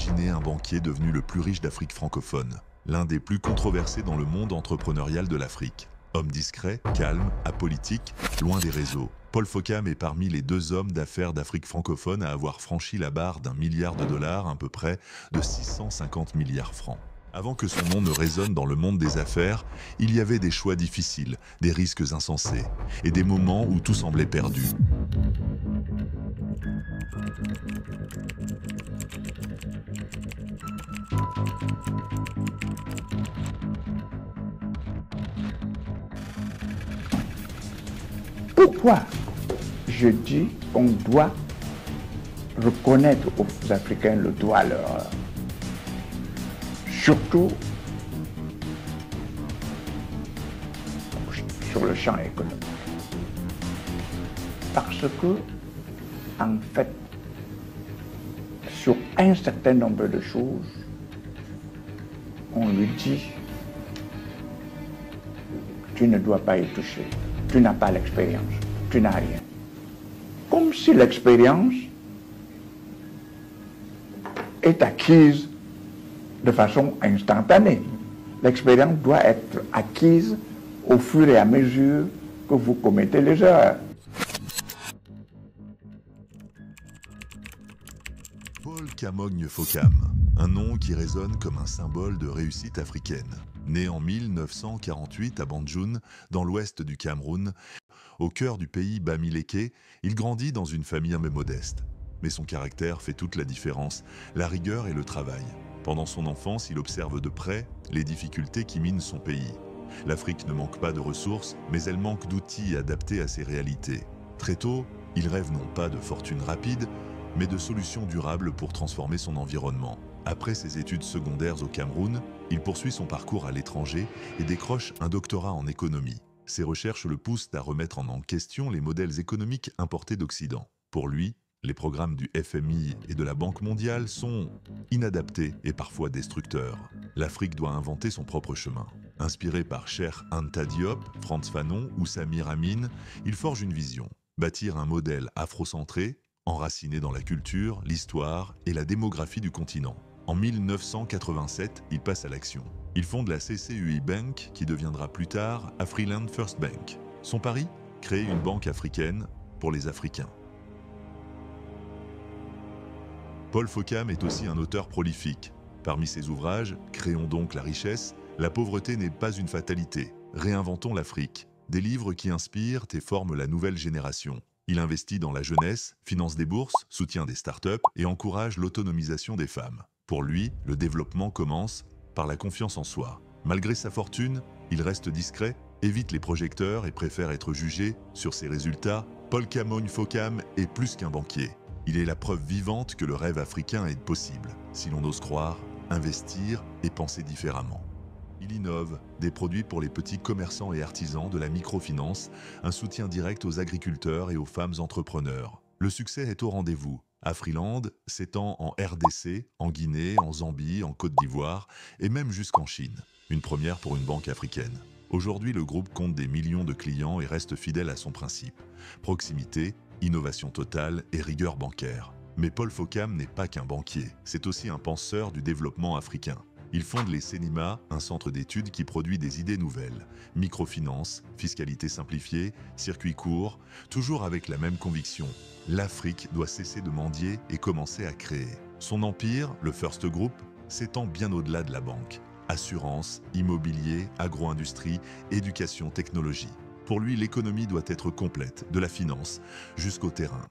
Imaginez un banquier devenu le plus riche d'Afrique francophone, l'un des plus controversés dans le monde entrepreneurial de l'Afrique. Homme discret, calme, apolitique, loin des réseaux, Paul Fokam est parmi les 2 hommes d'affaires d'Afrique francophone à avoir franchi la barre d'1 milliard de dollars, à peu près de 650 milliards francs. Avant que son nom ne résonne dans le monde des affaires, il y avait des choix difficiles, des risques insensés, et des moments où tout semblait perdu. Pourquoi je dis qu'on doit reconnaître aux Africains le droit à l'erreur, surtout sur le champ économique. Parce que, en fait, sur un certain nombre de choses, on lui dit « tu ne dois pas y toucher, tu n'as pas l'expérience, tu n'as rien ». Comme si l'expérience est acquise de façon instantanée. L'expérience doit être acquise au fur et à mesure que vous commettez les erreurs. Paul Kamogne Fokam, un nom qui résonne comme un symbole de réussite africaine. Né en 1948 à Banjul, dans l'ouest du Cameroun, au cœur du pays Bamileke, il grandit dans une famille un peu modeste. Mais son caractère fait toute la différence, la rigueur et le travail. Pendant son enfance, il observe de près les difficultés qui minent son pays. L'Afrique ne manque pas de ressources, mais elle manque d'outils adaptés à ses réalités. Très tôt, il rêve non pas de fortune rapide, mais de solutions durables pour transformer son environnement. Après ses études secondaires au Cameroun, il poursuit son parcours à l'étranger et décroche un doctorat en économie. Ses recherches le poussent à remettre en question les modèles économiques importés d'Occident. Pour lui, les programmes du FMI et de la Banque mondiale sont inadaptés et parfois destructeurs. L'Afrique doit inventer son propre chemin. Inspiré par Cheikh Anta Diop, Frantz Fanon ou Samir Amin, il forge une vision, bâtir un modèle afrocentré, enraciné dans la culture, l'histoire et la démographie du continent. En 1987, il passe à l'action. Il fonde la CCUI Bank, qui deviendra plus tard Afriland First Bank. Son pari ? Créer une banque africaine pour les Africains. Paul Fokam est aussi un auteur prolifique. Parmi ses ouvrages, Créons donc la richesse, La pauvreté n'est pas une fatalité, Réinventons l'Afrique, des livres qui inspirent et forment la nouvelle génération. Il investit dans la jeunesse, finance des bourses, soutient des startups et encourage l'autonomisation des femmes. Pour lui, le développement commence par la confiance en soi. Malgré sa fortune, il reste discret, évite les projecteurs et préfère être jugé sur ses résultats. Paul Kamogne Fokam est plus qu'un banquier. Il est la preuve vivante que le rêve africain est possible, si l'on ose croire, investir et penser différemment. Il innove des produits pour les petits commerçants et artisans, de la microfinance, un soutien direct aux agriculteurs et aux femmes entrepreneurs. Le succès est au rendez-vous. Afriland s'étend en RDC, en Guinée, en Zambie, en Côte d'Ivoire et même jusqu'en Chine. Une première pour une banque africaine. Aujourd'hui, le groupe compte des millions de clients et reste fidèle à son principe. Proximité, innovation totale et rigueur bancaire. Mais Paul Fokam n'est pas qu'un banquier, c'est aussi un penseur du développement africain. Il fonde les CENIMA, un centre d'études qui produit des idées nouvelles. Microfinance, fiscalité simplifiée, circuit court, toujours avec la même conviction. L'Afrique doit cesser de mendier et commencer à créer. Son empire, le First Group, s'étend bien au-delà de la banque. Assurance, immobilier, agro-industrie, éducation, technologie. Pour lui, l'économie doit être complète, de la finance jusqu'au terrain.